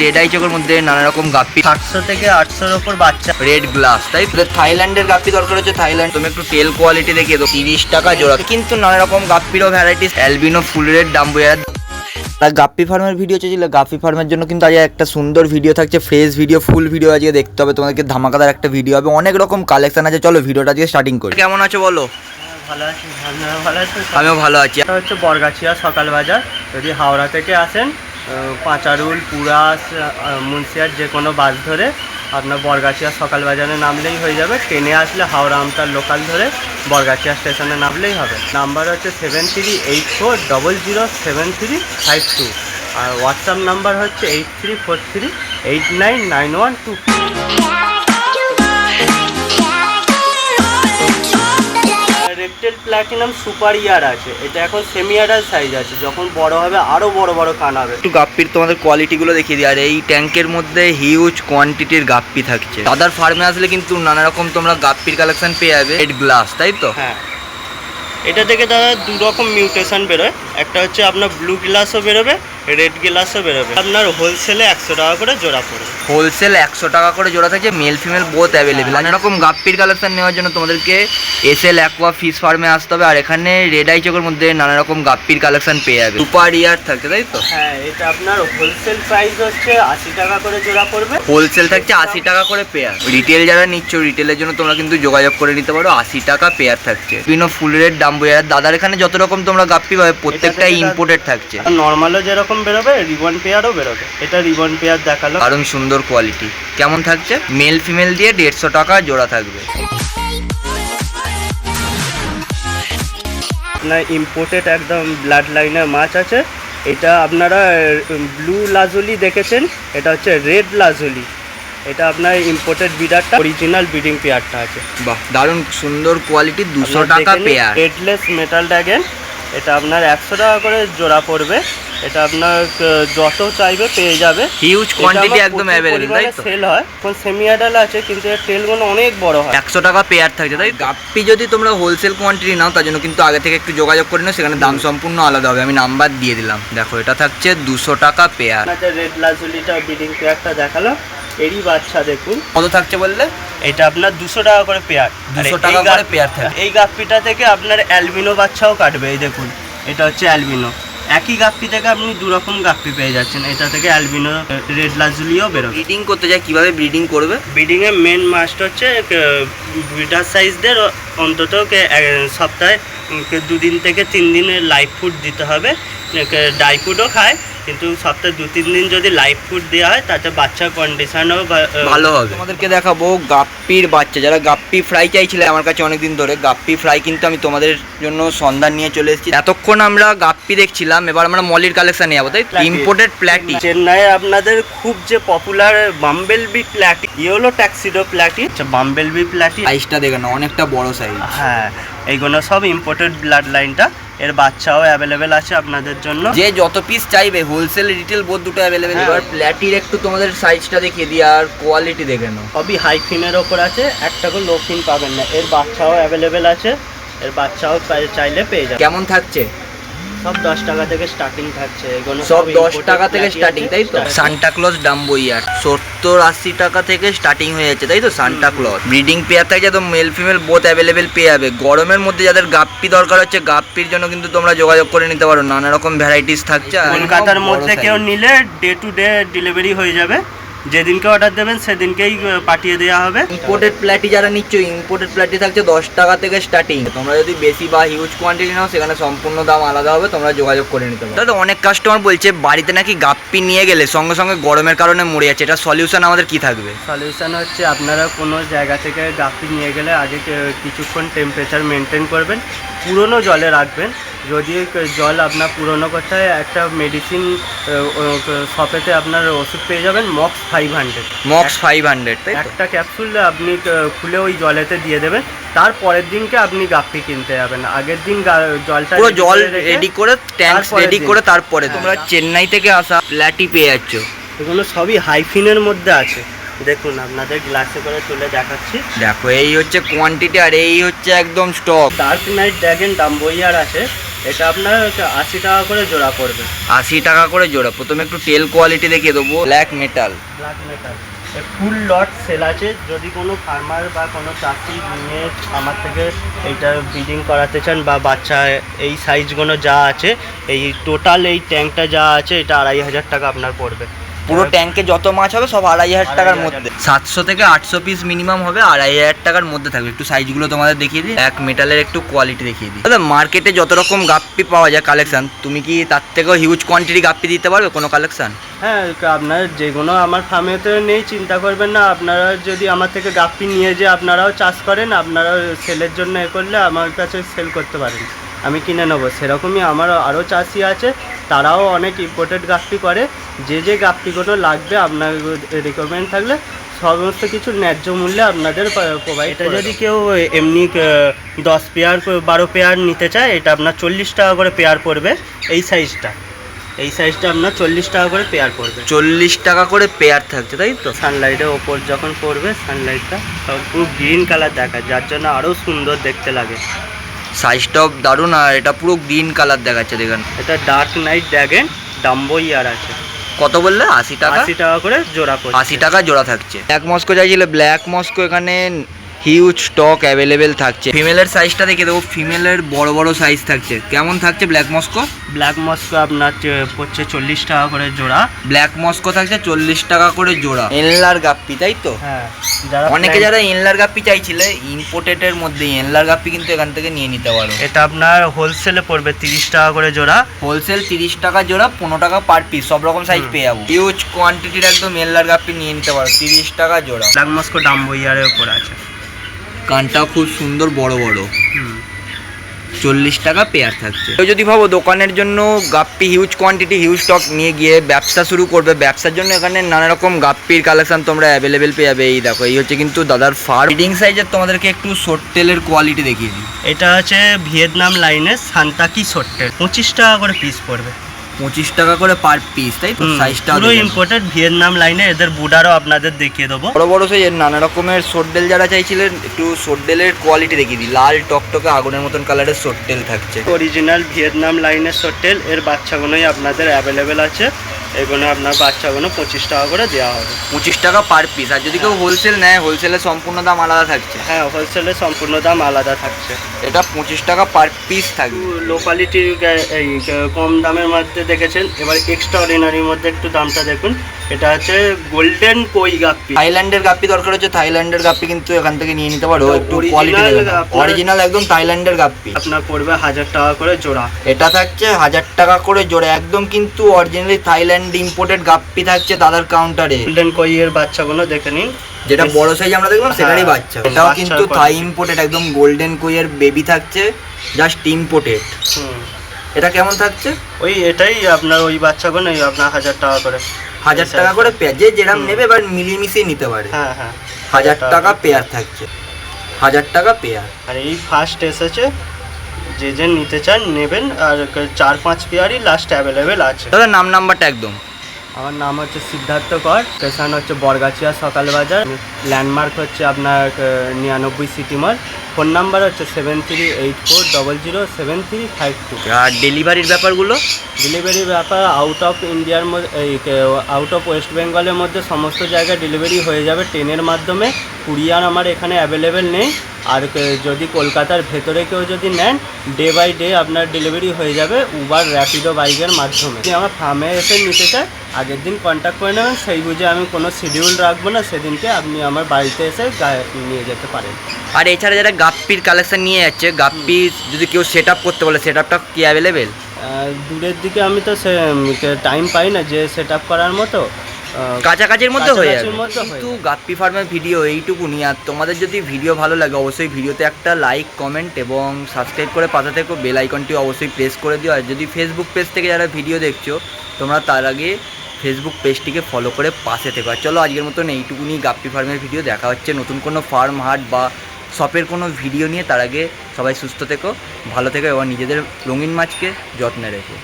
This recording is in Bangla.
রেড আই চোখের মধ্যে নানা রকম গাপ্পি 700 থেকে 800-র ওপর বাচ্চা। রেড গ্লাস, তাই থাইল্যান্ডের গাপ্পি দরকার হচ্ছে থাইল্যান্ড। তুমি একটু তেল কোয়ালিটি দেখিয়ে দাও, 30 টাকা জোড়া। কিন্তু নানা রকম গাপ্পিরও ভ্যারাইটিস, অ্যালবিনো, ফুল রেড, ডাম্বুয়ার। গাপ্পি ফার্মের ভিডিও চেয়েছিল, গাপ্পি ফার্মের জন্য কিন্তু আজ একটা সুন্দর ভিডিও থাকছে, ফ্রেশ ভিডিও, ফুল ভিডিও আজকে দেখতে হবে তোমাদেরকে। ধামাকাদার একটা ভিডিও হবে, অনেক রকম কালেকশন আছে। চলো ভিডিওটা আজকে স্টার্টিং করি। কেমন আছো বলো? ভালো আছি, ভালো আছি। আমিও ভালো আছি। এটা হচ্ছে বরগাছিয়া সকাল বাজার। যদি হাওড়া থেকে আসেন, পাঁচারুল, পুরাস, মুন্সিয়ার যে কোনো বাস ধরে আপনার বরগাছিয়া সকাল বাজারে নামলেই হয়ে যাবে। ট্রেনে আসলে হাওড়া আমতার লোকাল ধরে বরগাছিয়া স্টেশনে নামলেই হবে। নাম্বার হচ্ছে 7384007352 আর হোয়াটসঅ্যাপ নাম্বার হচ্ছে 8343899122। রেকটেল প্ল্যাটিনাম সুপার ইয়ার আছে, এটা এখন সেমি অ্যাডাল্ট সাইজ আছে, যখন বড় হবে আরো বড় বড় কান হবে। একটু গাপ্পির তোমাদের কোয়ালিটিগুলো দেখিয়ে দিই। আর এই ট্যাঙ্কের মধ্যে হিউজ কোয়ান্টিটির গাপ্পি থাকছে। দাদার ফার্মে আসলে কিন্তু নানা রকম তোমরা গাপ্পির কালেকশন পেয়ে যাবে। রেড গ্লাস, তাই তো? হ্যাঁ, এটা থেকে দাদা দু রকম মিউটেশন বেরোয়। একটা হচ্ছে আপনার ব্লু গ্লাসও বেরোবে, রেড গ্লাসও বেরোবে। আপনার হোলসেলে 100 টাকা করে জোড়া পড়বে। হোলসেল 100 টাকা করে জোড়া থাকছে, মেল ফিমেল বোথ অ্যাভেলেবেল। নানা রকম গাপ্পির কালেকশন নেওয়ার জন্য তোমাদেরকে এসএল অ্যাকোয়া ফিশ ফার্মে আসতে হবে। আর এখানে রেড আই চোখের মধ্যে নানা রকম গাপ্পির কালেকশন পেয়ে যাবে। সুপার ইয়ার থাকছে, তাই তো? হ্যাঁ, এটা আপনার হোলসেল প্রাইস হচ্ছে 80 টাকা করে জোড়া পড়বে। হোলসেল থাকছে 80 টাকা করে পেয়ার। রিটেল যারা নিচ্ছ, রিটেলের জন্য তোমরা কিন্তু যোগাযোগ করে নিতে পারো। 80 টাকা পেয়ার থাকছে। বিভিন্ন ফুল রেড, ডাম্বুয়ার। দাদার এখানে যত রকম তোমরা গাপ্পি পাবে প্রত্যেকটাই ইম্পোর্টেড থাকছে। নর্মালও যেরকম বেরোবে, রিবন পেয়ারও বেরোবে। এটা রিবন পেয়ার দেখালো, কারণ সুন্দর কোয়ালিটি। কেমন থাকছে? মেল ফিমেল দিয়ে 150 টাকা জোড়া থাকবে। আপনার ইম্পোর্টেড একদম ব্লাড লাইনের মাছ আছে। এটা আপনারা ব্লু লাজুলি দেখেছেন, এটা হচ্ছে রেড লাজুলি। এটা আপনার ইম্পোর্টেড বিডারটা, অরিজিনাল ব্রিডিং পেয়ারটা আছে। বাহ, দারুণ সুন্দর কোয়ালিটি। 200 টাকা পেয়ার। হেডলেস মেটাল ড্রাগন, এটা আপনার 100 টাকা করে জোড়া পড়বে। এটা আপনার যত চাইবে পেয়ে যাবে। হিউজ কোয়ান্টিটি একদম অ্যাভেলেবল, তাই তো? সেল হয়, এখন সেমি অ্যাডাল্ট আছে, কিন্তু এর টেলগুলো অনেক বড় হয়। 100 টাকা পেয়ার থাকছে, তাই? গাপ্পি যদি তোমরা হোলসেল কোয়ান্টিটি নাও, তার জন্য কিন্তু আগে থেকে একটু যোগাযোগ করে নাও, সেখানে দাম সম্পূর্ণ আলাদা হবে। আমি নাম্বার দিয়ে দিলাম। দেখো, এটা থাকছে 200 টাকা পেয়ার। রেড লাজুলিটা ব্রিডিং পেয়ারটা দেখালো, এরই বাচ্চা দেখুন। কত থাকছে বললে? এটা আপনার 200 টাকা করে পেয়ার। 200 টাকা করে পেয়ার থাকে। এই গাপ্পিটা থেকে আপনার অ্যালবিনো বাচ্চাও কাটবে। এই দেখুন, এটা হচ্ছে অ্যালবিনো। একই গাপ্পি থেকে আপনি দু রকম গাপ্পি পেয়ে যাচ্ছেন। এটা থেকে অ্যালবিনো, রেড লাজুলিও বেরোবে। ব্রিডিং করতে যায়, কিভাবে ব্রিডিং করবে? ব্রিডিংয়ের মেন মাস্ট হচ্ছে ব্রিডার সাইজদের অন্তত সপ্তাহে 2 দিন থেকে 3 দিনের লাইভ ফুড দিতে হবে। ড্রাই ফুডও খায়, কিন্তু সপ্তাহে 2-3 দিন যদি লাইভ ফুড দেওয়া হয়, তাতে বাচ্চার কন্ডিশনও ভালো হবে। তোমাদেরকে দেখাবো গাপ্পির বাচ্চা। যারা গাপ্পি ফ্রাই চাইছিলে আমার কাছে অনেকদিন ধরে, গাপ্পি ফ্রাই কিন্তু আমি তোমাদের জন্য সন্ধান নিয়ে চলে এসেছি। এতক্ষণ আমরা গাপ্পি দেখছিলাম, এবার আমরা মলির কালেকশন নিয়ে যাবো, তাই? Imported platy. চেন্নাইয়ে আপনাদের খুব যে popular bumblebee platy, yellow tuxedo platy, bumblebee platy. সাইজটা দেখে না, অনেকটা বড় সাইজ। হ্যাঁ, এইগুলো সব ইম্পোর্টেড ব্লাড লাইনটা। এর বাচ্চাও অ্যাভেলেবেল আছে আপনাদের জন্য। যে যত পিস চাইবে, হোলসেল রিটেল বোধ দুটো অ্যাভেলেবেল। এবার প্ল্যাটির একটু তোমাদের সাইজটা দেখিয়ে দিই আর কোয়ালিটি দেখে নাও। সবই হাই ফিনের ওপর আছে, একটা করে লো ফিন পাবেন না। এর বাচ্চাও অ্যাভেলেবেল আছে, এর বাচ্চাও চাইলে পেয়ে যাবে। কেমন থাকছে? সব 10 টাকা থেকে স্টার্টিং থাকছে। এগুলো সব 10 টাকা থেকে স্টার্টিং, তাই তো? সান্টা ক্লজ ডাম্বুয়ার 70-80 টাকা থেকে স্টার্টিং হয়ে যাচ্ছে, তাই তো? সান্টা ক্লজ ব্রিডিং পেয়ার থাকে, তো মেল ফিমেল বোথ অ্যাভেলেবেল পেয়ে যাবে। গরমের মধ্যে যাদের গাপ্পি দরকার হচ্ছে, গাপ্পির জন্য কিন্তু তোমরা যোগাযোগ করে নিতে পারো। নানা রকম ভ্যারাইটিস থাকছে। কলকাতার মধ্যে কেউ নিলে ডে টু ডে ডেলিভারি হয়ে যাবে। যেদিনকে অর্ডার দেবেন সেদিনকেই পাঠিয়ে দেওয়া হবে। ইম্পোর্টেড প্ল্যাটি যারা নিচ্ছ, ইম্পোর্টেড প্ল্যাটি থাকছে 10 টাকা থেকে স্টার্টিং। তোমরা যদি বেশি বা হিউজ কোয়ান্টিটি নাও, সেখানে সম্পূর্ণ দাম আলাদা হবে, তোমরা যোগাযোগ করে নিতে পারো। তাহলে অনেক কাস্টমার বলছে বাড়িতে নাকি গাপ্পি নিয়ে গেলে সঙ্গে সঙ্গে গরমের কারণে মরে যাচ্ছে। এটা সলিউশন আমাদের কি থাকবে? সলিউশন হচ্ছে আপনারা কোনো জায়গা থেকে গাপ্পি নিয়ে গেলে আগে কিছুক্ষণ টেম্পারেচার মেনটেন করবেন, পুরনো জলে রাখবেন। যদি জল আপনার পুরনো করতে হয়, একটা মেডিসিন শপেতে আপনার ওষুধ পেয়ে যাবেন, মক্স 500। তাই তো? একটা ক্যাপসুল আপনি খুলে ওই জলেতে দিয়ে দেবেন। তারপরের দিনকে আপনি গাপ্পি কিনতে যাবেন। আগের দিন জলটা পুরো জল রেডি করে, ট্যাঙ্ক রেডি করে, তারপরে তোমরা চেন্নাই থেকে আসা প্ল্যাটি পেয়ে যাচ্ছ। এগুলো সবই হাইফিনের মধ্যে আছে। দেখুন, আপনাদের গ্লাসে করে তুলে দেখাচ্ছি। দেখো, এই হচ্ছে কোয়ান্টিটি আর এই হচ্ছে একদম স্টক। ডার্ক নাইট ড্রাগন ডাম্বুয়ার আছে, এটা আপনার 80 টাকা করে জোড়া পড়বে। 80 টাকা করে জোড়া। প্রথমে একটু টেল কোয়ালিটি দেখিয়ে দেবো। Black metal, black metal full lot sale আছে। যদি কোনো ফার্মার বা কোনো চাষি নিয়ে আমার থেকে এইটা ব্রিডিং করাতে চান বা বাচ্চা এই সাইজগুলো যা আছে, এই টোটাল এই ট্যাঙ্কটা যা আছে এটা 2500 টাকা আপনার পড়বে। পুরো ট্যাঙ্কে যত মাছ হবে সব 2500 টাকার মধ্যে। 700 থেকে 800 পিস মিনিমাম হবে, 2500 টাকার মধ্যে থাকবে। একটু সাইজগুলো তোমাদের দেখিয়ে দিই, এক মেটালের একটু কোয়ালিটি দেখিয়ে দিই। দাদা মার্কেটে যত রকম গাপ্পি পাওয়া যায় কালেকশন, তুমি কি তার থেকেও হিউজ কোয়ান্টিটি গাপ্পি দিতে পারবে কোনো কালেকশন? হ্যাঁ, আপনার যেগুলো আমার ফার্মেতে নেই চিন্তা করবেন না। আপনারা যদি আমার থেকে গাপ্পি নিয়ে যে আপনারাও চাষ করেন, আপনারা সেলের জন্য করলে আমার কাছে সেল করতে পারেন, আমি কিনে নেবো। সেরকমই আমার আরও চাষি আছে, তারাও অনেক ইম্পোর্টেড গাপ্পি করে। যে গাপ্পিগুলো লাগবে আপনার রিকোয়ারমেন্ট থাকলে সমস্ত কিছু ন্যায্য মূল্যে আপনাদের প্রোভাইড। এটা যদি কেউ এমনি 10 পেয়ার 12 পেয়ার নিতে চায়, এটা আপনার 40 টাকা করে পেয়ার পড়বে। এই সাইজটা আপনার 40 টাকা করে পেয়ার পড়বে। 40 টাকা করে পেয়ার থাকছে, তাই তো? সানলাইটের ওপর যখন পড়বে সানলাইটটা তখন পুরো গ্রিন কালার দেখায়, যার জন্য আরও সুন্দর দেখতে লাগে। সাইজটাও দারুণ, আর এটা পুরো গ্রিন কালার দেখাচ্ছে দেখেন। এটা ডার্ক নাইট ড্রাগন ডাম্বো ইয়ার আছে। কত বললে? 80 টাকা? 80 টাকা করে জোড়া পড়ছে। 80 টাকা জোড়া থাকছে। ব্ল্যাক মস্কো চাইছিলে, ব্ল্যাক মস্কো এখানে হিউজ স্টক অ্যাভেলেবেল থাকছে। ফিমেলের সাইজটা দেখে দেবো, ফিমেলের বড় বড় সাইজ থাকছে। কেমন থাকছে ব্ল্যাক মস্কো? ব্ল্যাক মস্কো আপনার পড়ছে 40 টাকা করে জোড়া। ব্ল্যাক মস্কো থাকছে 40 টাকা করে জোড়া। এনলার গাপ্পি, তাই তো? হ্যাঁ, অনেকে যারা এনলার গাপ্পি চাইছিলে, ইম্পোর্টেডের মধ্যে এনলার গাপ্পি কিন্তু এখান থেকে নিয়ে নিতে পারো। এটা আপনার হোলসেলে পড়বে 30 টাকা করে জোড়া। হোলসেল 30 টাকা জোড়া, 15 টাকা পার পিস, সব রকম সাইজ পেয়ে যাবো। হিউজ কোয়ান্টিটির একদম এনলার গাপ্পি নিয়ে নিতে পারো, 30 টাকা জোড়া। ব্ল্যাক মস্কো ডাম্বো ইয়ারের উপর আছে। কানটাও খুব সুন্দর বড় বড়। 40 টাকা পেয়ার থাকছে। কেউ যদি ভাবো দোকানের জন্য গাপ্পি হিউজ কোয়ান্টিটি হিউজ স্টক নিয়ে গিয়ে ব্যবসা শুরু করবে, ব্যবসার জন্য এখানে নানা রকম গাপ্পির কালেকশন তোমরা অ্যাভেলেবেল পেয়ে যাবে। এই দেখো, এই হচ্ছে কিন্তু দাদার ফার্ম। ব্রিডিং সাইজের তোমাদেরকে একটু শর্ট টেলের কোয়ালিটি দেখিয়ে দিই। এটা আছে ভিয়েতনাম লাইনের সান্তাকি শর্ট টেল, 25 টাকা করে পিস পড়বে। 25 টাকা করে পার পিস, তাই তো? সাইজটা পুরো ইম্পোর্টেড ভিয়েতনাম লাইনে। এদের বুডারও আপনাদের দেখিয়ে দেবো। বড় বড় সাইজের নানা রকমের সোড্ডেল যারা চাইছিলেন, একটু সোড্ডেলের কোয়ালিটি দেখিয়ে দিই। লাল টকটকে আগুনের মতন কালারের সোড্ডেল থাকছে। অরিজিনাল ভিয়েতনাম লাইনের সোড্ডেল, এর বাচ্চাগুলোই আপনাদের অ্যাভেলেবেল আছে। এগুলো আপনার বাচ্চাগুলো 25 টাকা করে দেওয়া হবে। 25 টাকা পার পিস। আর যদি কেউ হোলসেল নেয়, হোলসেলের সম্পূর্ণ দাম আলাদা থাকছে। হ্যাঁ, হোলসেলের সম্পূর্ণ দাম আলাদা থাকছে। এটা 25 টাকা পার পিস থাকবে। লো কোয়ালিটির এই কম দামের মধ্যে দেখেছেন, এবার এক্সট্রা অর্ডিনারির মধ্যে একটু দামটা দেখুন। এটা হচ্ছে গোল্ডেন কই গাপ্পি। থাইল্যান্ডের গাপ্পি দরকার হচ্ছে, থাইল্যান্ডের গাপ্পি কিন্তু এখান থেকে নিয়ে নিতে পারো। একটু কোয়ালিটি অরিজিনাল একদম থাইল্যান্ডের গাপ্পি। আপনার পড়বে 1000 টাকা করে জোড়া। এটা থাকছে 1000 টাকা করে জোড়া, একদম কিন্তু অরিজিনালি থাইল্যান্ড ইম্পোর্টেড গাপ্পি থাকছে দাদার কাউন্টারে। গোল্ডেন কই এর বাচ্চাগুলো দেখে নিন, যেটা বড় সাইজ আমরা দেখলাম সেটারই বাচ্চা। এটাও কিন্তু থাই ইম্পোর্টেড, একদম গোল্ডেন কই এর বেবি থাকছে, জাস্ট ইম্পোর্টেড। এটা কেমন থাকছে? ওই এটাই আপনার ওই বাচ্চাগুলো আপনার 1000 টাকা করে। 1000 টাকা করে পেয়ার, যে যেরকম নেবে এবার মিলিয়ে নিতে পারে। হ্যাঁ হ্যাঁ, 1000 টাকা পেয়ার থাকছে, 1000 টাকা পেয়ার। আর এই ফার্স্ট এসেছে, যে নিতে চান নেবেন। আর 4-5 পেয়ারই লাস্ট অ্যাভেলেবেল আছে। দাদা নাম নাম্বারটা একদম। আমার নাম হচ্ছে সিদ্ধার্থ কর, স্টেশন হচ্ছে বরগাছিয়া সকাল বাজার, ল্যান্ডমার্ক হচ্ছে আপনার 99 সিটি মল। ফোন নাম্বার হচ্ছে 7384007352। আর ডেলিভারির ব্যাপারগুলো? ডেলিভারির ব্যাপার আউট অফ ইন্ডিয়ার মধ্যে, আউট অফ ওয়েস্ট বেঙ্গলের মধ্যে সমস্ত জায়গায় ডেলিভারি হয়ে যাবে ট্রেনের মাধ্যমে। কুরিয়ার আমার এখানে অ্যাভেলেবেল নেই। আর যদি কলকাতার ভেতরে কেউ যদি নেন, ডে বাই ডে আপনার ডেলিভারি হয়ে যাবে উবার র্যাপিডো বাইকের মাধ্যমে। যদি আমার ফার্মে এসে নিতে চায়, আগের দিন কন্ট্যাক্ট করে নেবেন। সেই বুঝে আমি কোনো শিডিউল রাখবো না, সেদিনকে আপনি আমার বাড়িতে এসে নিয়ে যেতে পারেন। আর এছাড়া যারা গাপ্পির কালেকশন নিয়ে যাচ্ছে, গাপ্পি যদি কেউ সেট আপ করতে বলে, সেট আপটা কি অ্যাভেলেবেল? দূরের দিকে আমি তো টাইম পাই না যে সেট আপ করার মতো। কাছাকাছির মধ্যে হয়ে যাবে। কিন্তু কিন্তু গাপ্পি ফার্মের ভিডিও এইটুকুনি। আর তোমাদের যদি ভিডিও ভালো লাগে, অবশ্যই ভিডিওতে একটা লাইক, কমেন্ট এবং সাবস্ক্রাইব করে পাশে থেকে বেল আইকনটি অবশ্যই প্রেস করে দিও। আর যদি ফেসবুক পেজ থেকে যারা ভিডিও দেখছো, তোমরা তার আগে ফেসবুক পেজটিকে ফলো করে পাশে থেকো। আর চলো আজকের মতন এইটুকুনি গাপ্পি ফার্মের ভিডিও। দেখা হচ্ছে নতুন কোনো ফার্ম, হাট বা শপের কোনো ভিডিও নিয়ে। তার আগে সবাই সুস্থ থেকো, ভালো থেকো এবং নিজেদের রঙিন মাছকে যত্নে রেখো।